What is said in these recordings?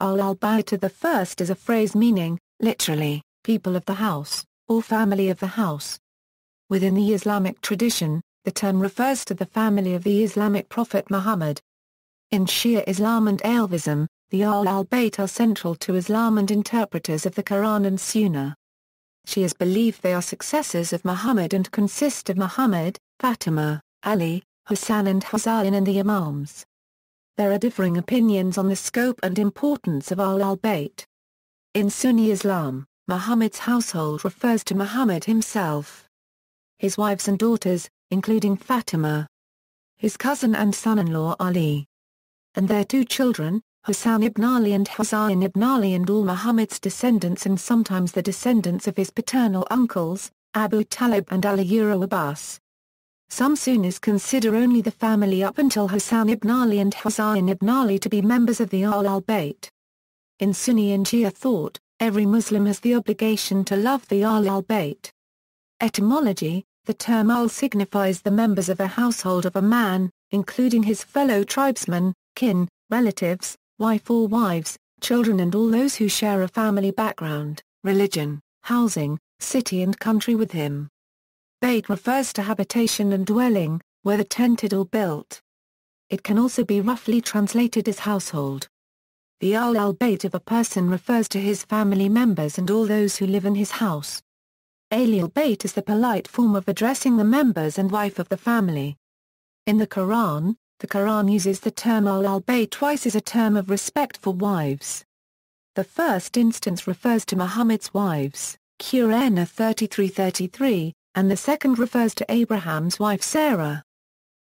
Al-Bayt the first is a phrase meaning, literally, people of the house, or family of the house. Within the Islamic tradition, the term refers to the family of the Islamic prophet Muhammad. In Shia Islam and Alevism, the al-Bayt are central to Islam and interpreters of the Quran and Sunnah. Shias believe they are successors of Muhammad and consist of Muhammad, Fatimah, Ali, Hasan and Husayn and the Imams. There are differing opinions on the scope and importance of al-Bayt. In Sunni Islam, Muhammad's household refers to Muhammad himself, his wives and daughters, including Fatimah, his cousin and son-in-law Ali, and their two children, Hasan ibn Ali and Husayn ibn Ali, and all Muhammad's descendants and sometimes the descendants of his paternal uncles, Abu Talib and Ali Abbas. Some Sunnis consider only the family up until Hasan ibn Ali and Husayn ibn Ali to be members of the al-Bayt. In Sunni and Shia thought, every Muslim has the obligation to love the al-Bayt. Etymology, the term al signifies the members of a household of a man, including his fellow tribesmen, kin, relatives, wife or wives, children and all those who share a family background, religion, housing, city and country with him. Bayt refers to habitation and dwelling, whether tented or built. It can also be roughly translated as household. The al-Bayt of a person refers to his family members and all those who live in his house. Ehl-i Beyt is the polite form of addressing the members and wife of the family. In the Quran uses the term al-Bayt twice as a term of respect for wives. The first instance refers to Muhammad's wives, Qur'an 33:33, and the second refers to Abraham's wife Sarah.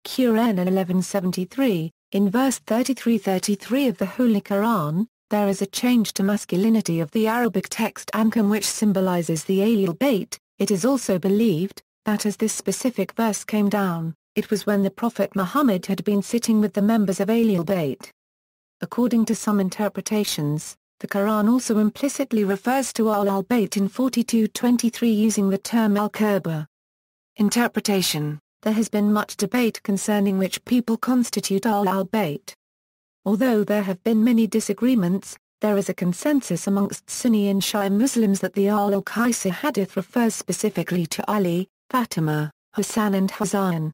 Qur'an 11:73, in verse 33:33 of the Holy Quran, there is a change to masculinity of the Arabic text Ankam which symbolizes the Ehl-i Beyt. It is also believed that as this specific verse came down, it was when the Prophet Muhammad had been sitting with the members of Ehl-i Beyt. According to some interpretations, the Quran also implicitly refers to al-Bayt in 42:23 using the term al-Kaaba. Interpretation: there has been much debate concerning which people constitute al-Bayt. Although there have been many disagreements, there is a consensus amongst Sunni and Shia Muslims that the al-Kisa Hadith refers specifically to Ali, Fatimah, Hasan and Husayn.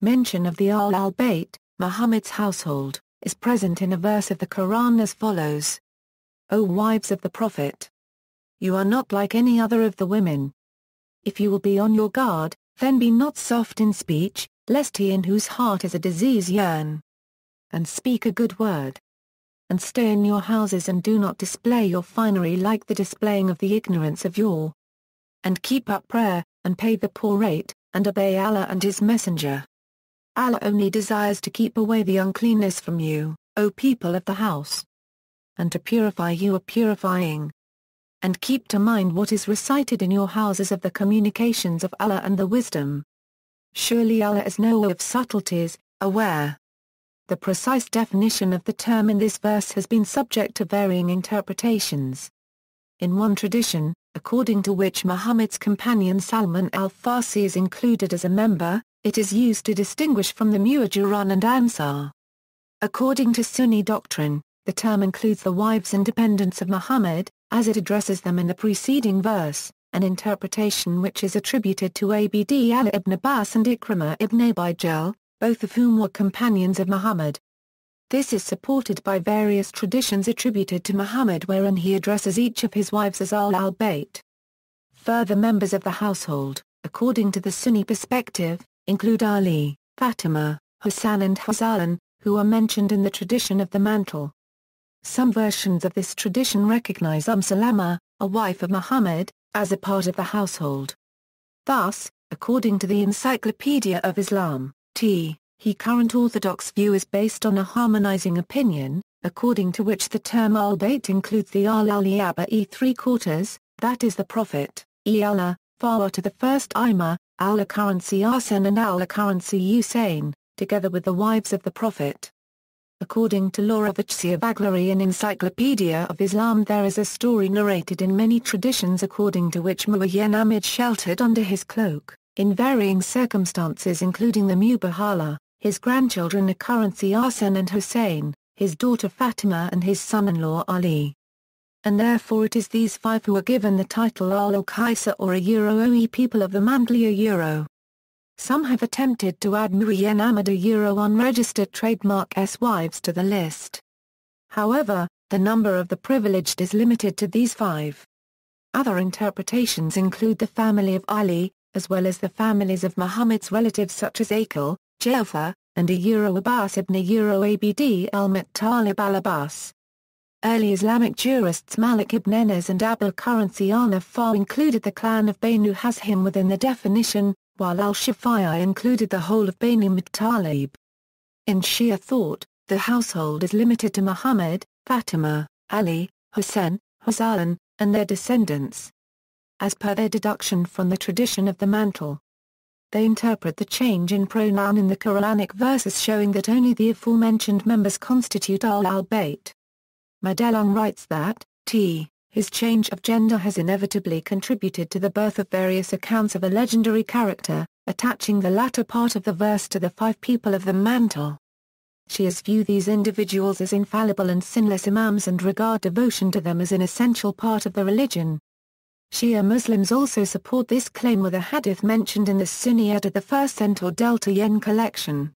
Mention of the al-Bayt, Muhammad's household, is present in a verse of the Quran as follows. O wives of the Prophet! You are not like any other of the women. If you will be on your guard, then be not soft in speech, lest he in whose heart is a disease yearn. And speak a good word. And stay in your houses and do not display your finery like the displaying of the ignorance of your. And keep up prayer, and pay the poor rate, and obey Allah and His Messenger. Allah only desires to keep away the uncleanness from you, O people of the house. And to purify you are purifying. And keep to mind what is recited in your houses of the communications of Allah and the wisdom. Surely Allah is knower of subtleties, aware. The precise definition of the term in this verse has been subject to varying interpretations. In one tradition, according to which Muhammad's companion Salman al-Farsi is included as a member, it is used to distinguish from the Muhajirun and Ansar. According to Sunni doctrine, the term includes the wives and dependents of Muhammad, as it addresses them in the preceding verse, an interpretation which is attributed to Abd Allah ibn Abbas and Ikrimah ibn Abi Jahl, both of whom were companions of Muhammad. This is supported by various traditions attributed to Muhammad wherein he addresses each of his wives as al-Bayt. Further members of the household, according to the Sunni perspective, include Ali, Fatimah, Hasan and Husayn, who are mentioned in the tradition of the mantle. Some versions of this tradition recognize Salama, a wife of Muhammad, as a part of the household. Thus, according to the Encyclopedia of Islam, he current orthodox view is based on a harmonizing opinion, according to which the term al-Bayt includes the al-Aliaba 3/4, that is the Prophet, Allah, Fawa to the first Imam, al-Currency Hasan and al-Currency Husayn, together with the wives of the Prophet. According to Laura Vaglari in Encyclopedia of Islam, there is a story narrated in many traditions according to which Muhammad sheltered under his cloak, in varying circumstances including the Mubahala, his grandchildren the Currency Hasan and Husayn, his daughter Fatimah and his son-in-law Ali. And therefore it is these five who are given the title al-Kisa or oe people of the mantle. Some have attempted to add Mu'ayyan Ahmad unregistered trademark wives to the list. However, the number of the privileged is limited to these five. Other interpretations include the family of Ali, as well as the families of Muhammad's relatives such as Aqil, Ja'far, and Abbas ibn Abd al-Muttalib al-Abbas. Early Islamic jurists Malik ibn Enes and Abul Currency al-Nafar included the clan of Banu Hashim within the definition, while al-Shafi'i included the whole of Banu Muttalib. In Shia thought, the household is limited to Muhammad, Fatimah, Ali, Hasan, Husayn, and their descendants. As per their deduction from the tradition of the mantle, they interpret the change in pronoun in the Quranic verses showing that only the aforementioned members constitute al-Bayt. Madelung writes that, his change of gender has inevitably contributed to the birth of various accounts of a legendary character, attaching the latter part of the verse to the five people of the mantle. Shias view these individuals as infallible and sinless imams and regard devotion to them as an essential part of the religion. Shia Muslims also support this claim with a hadith mentioned in the Sunni of the first cent or Delta Yen collection.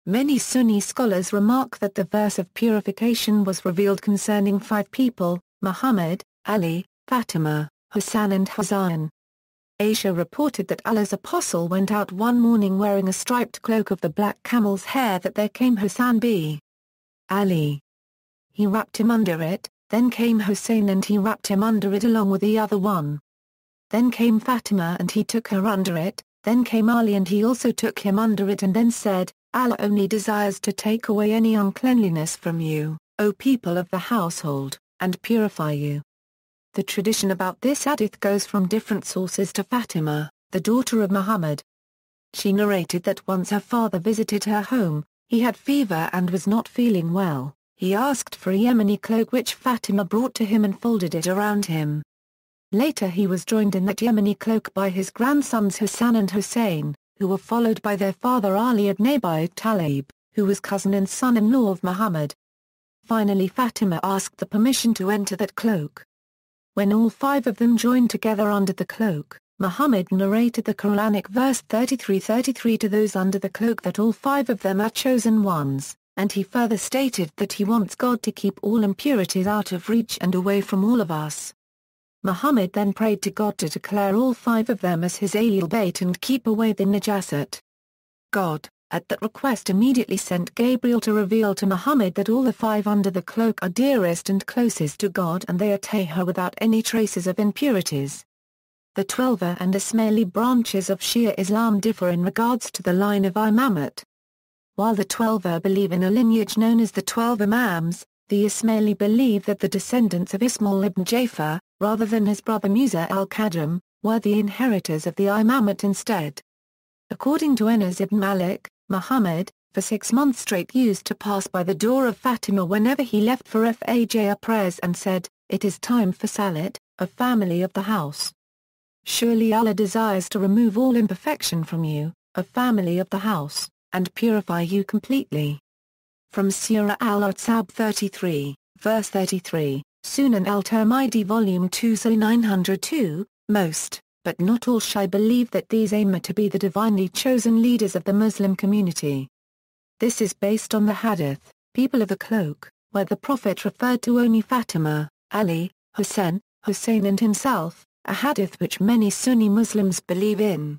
Many Sunni scholars remark that the verse of purification was revealed concerning five people, Muhammad, Ali, Fatimah, Hasan and Husayn. Aisha reported that Allah's apostle went out one morning wearing a striped cloak of the black camel's hair. That there came Hasan b. Ali. He wrapped him under it, then came Husayn and he wrapped him under it along with the other one. Then came Fatimah and he took her under it, then came Ali and he also took him under it and then said, Allah only desires to take away any uncleanliness from you, O people of the household, and purify you. The tradition about this hadith goes from different sources to Fatimah, the daughter of Muhammad. She narrated that once her father visited her home, he had fever and was not feeling well. He asked for a Yemeni cloak which Fatimah brought to him and folded it around him. Later he was joined in that Yemeni cloak by his grandsons Hasan and Husayn, who were followed by their father Ali ibn Abi Talib, who was cousin and son-in-law of Muhammad. Finally Fatimah asked the permission to enter that cloak. When all five of them joined together under the cloak, Muhammad narrated the Quranic verse 33:33 to those under the cloak that all five of them are chosen ones, and he further stated that he wants God to keep all impurities out of reach and away from all of us. Muhammad then prayed to God to declare all five of them as his Ehl-i Beyt and keep away the najasat. God, at that request, immediately sent Gabriel to reveal to Muhammad that all the five under the cloak are dearest and closest to God and they are tahir without any traces of impurities. The 12 and Ismaili branches of Shia Islam differ in regards to the line of imamate. While the 12 believe in a lineage known as the 12 Imams, the Ismaili believe that the descendants of Ismail ibn Ja'far, rather than his brother Musa al-Kadram, were the inheritors of the imamate instead. According to Enes ibn Malik, Muhammad, for 6 months straight used to pass by the door of Fatima whenever he left for Fajr prayers and said, "It is time for Salat, a family of the house. Surely Allah desires to remove all imperfection from you, a family of the house, and purify you completely." From Surah Al-Ahzab 33, verse 33, Sunan al-Tirmidhi Volume 2 Sahih 902, most, but not all Shia believe that these aim to be the divinely chosen leaders of the Muslim community. This is based on the hadith, people of the cloak, where the Prophet referred to only Fatimah, Ali, Hasan, Husayn and himself, a hadith which many Sunni Muslims believe in.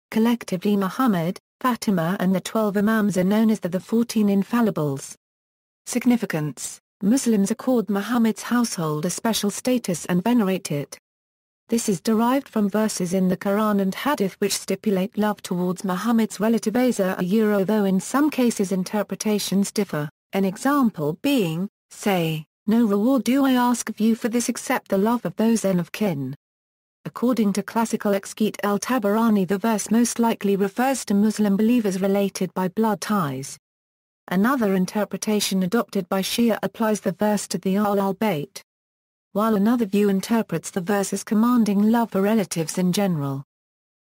Collectively Muhammad, Fatimah and the 12 Imams are known as the 14 Infallibles. Significance: Muslims accord Muhammad's household a special status and venerate it. This is derived from verses in the Quran and Hadith which stipulate love towards Muhammad's relative Aisha, though in some cases interpretations differ, an example being, say, "No reward do I ask of you for this except the love of those of kin." According to classical exegete al-Tabarani, the verse most likely refers to Muslim believers related by blood ties. Another interpretation adopted by Shia applies the verse to the al-Bayt, while another view interprets the verse as commanding love for relatives in general.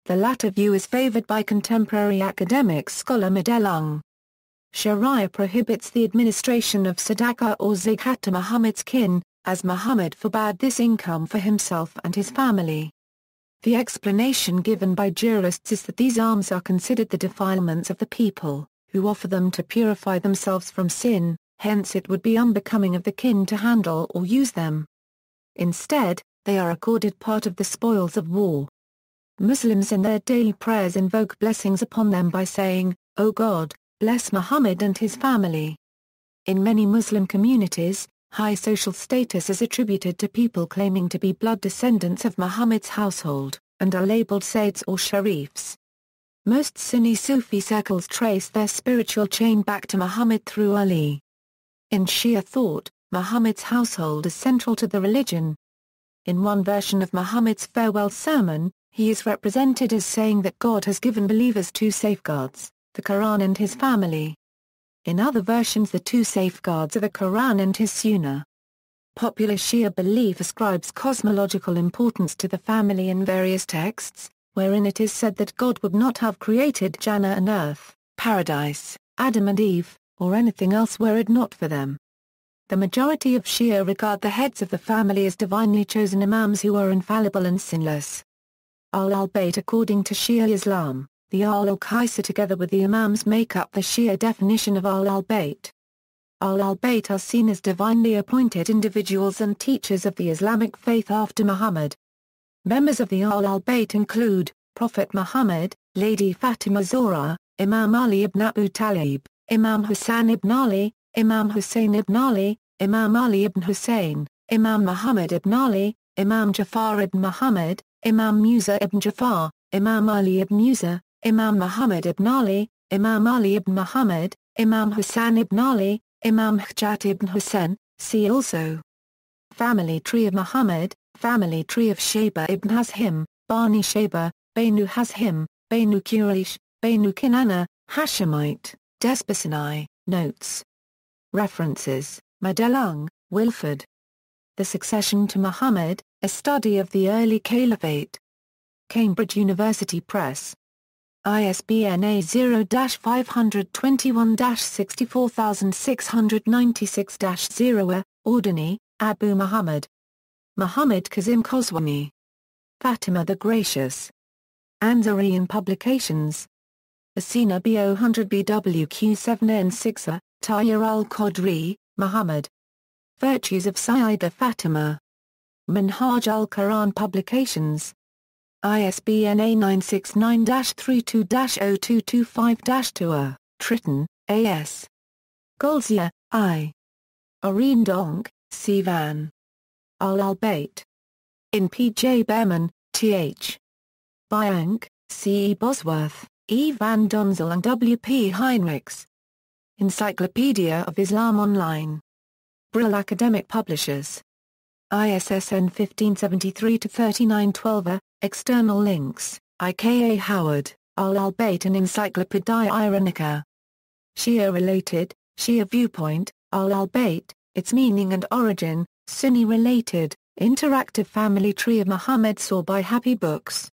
The latter view is favored by contemporary academic scholar Madelung. Sharia prohibits the administration of sadaqah or zakat to Muhammad's kin, as Muhammad forbade this income for himself and his family. The explanation given by jurists is that these alms are considered the defilements of the people, who offer them to purify themselves from sin, hence it would be unbecoming of the kin to handle or use them. Instead, they are accorded part of the spoils of war. Muslims in their daily prayers invoke blessings upon them by saying, "O God, bless Muhammad and his family." In many Muslim communities, high social status is attributed to people claiming to be blood descendants of Muhammad's household, and are labeled Sayyids or Sharifs. Most Sunni Sufi circles trace their spiritual chain back to Muhammad through Ali. In Shia thought, Muhammad's household is central to the religion. In one version of Muhammad's farewell sermon, he is represented as saying that God has given believers two safeguards, the Quran and his family. In other versions, the two safeguards are the Quran and his Sunnah. Popular Shia belief ascribes cosmological importance to the family in various texts, wherein it is said that God would not have created Jannah and earth, paradise, Adam and Eve, or anything else were it not for them. The majority of Shia regard the heads of the family as divinely chosen imams who are infallible and sinless. Al-Bayt. According to Shia Islam, the al-Kisa together with the imams make up the Shia definition of al-Bayt. Al-Bayt are seen as divinely appointed individuals and teachers of the Islamic faith after Muhammad. Members of the Al-Bayt include Prophet Muhammad, Lady Fatimah Zahra, Imam Ali ibn Abu Talib, Imam Hasan ibn Ali, Imam Husayn ibn Ali, Imam Ali ibn Husayn, Imam Muhammad ibn Ali, Imam Jafar ibn Muhammad, Imam Musa ibn Jafar, Imam Ali ibn Musa, Imam Muhammad ibn Ali, Imam Ali ibn Muhammad, Imam Hasan ibn Ali, Imam Hujjat ibn Hussein. See also Family tree of Muhammad, Family tree of Shayba ibn Hashim, Bani Shayba, Banu Hashim, Banu Quraysh, Banu Kinana, Hashemite, Desposinai. Notes. References: Madelung, Wilford. The Succession to Muhammad, A Study of the Early Caliphate. Cambridge University Press. ISBN A0-521-64696-0. Ordini, Abu Muhammad. Muhammad Kazim Khoswani. Fatimah the Gracious. Anzarian Publications. Asina B000 BWQ7N6A, Tayyar al-Qadri, Muhammad. Virtues of Sayyidah Fatimah. Minhaj al-Quran Publications. ISBN A969-32-0225-2. Tritton, A.S. Golzia, I. Arindonk, C. Van. Al-Bayt. In P. J. Behrman, Th. Byank, C. E. Bosworth, E. Van Donzel and W. P. Heinrichs. Encyclopedia of Islam Online. Brill Academic Publishers. ISSN 1573-3912. External links, I.K.A. Howard, Al-Bayt and Encyclopedia Iranica. Shia-related, Shia viewpoint, Al-Bayt, its meaning and origin, Sunni-related, interactive family tree of Muhammad saw by Happy Books.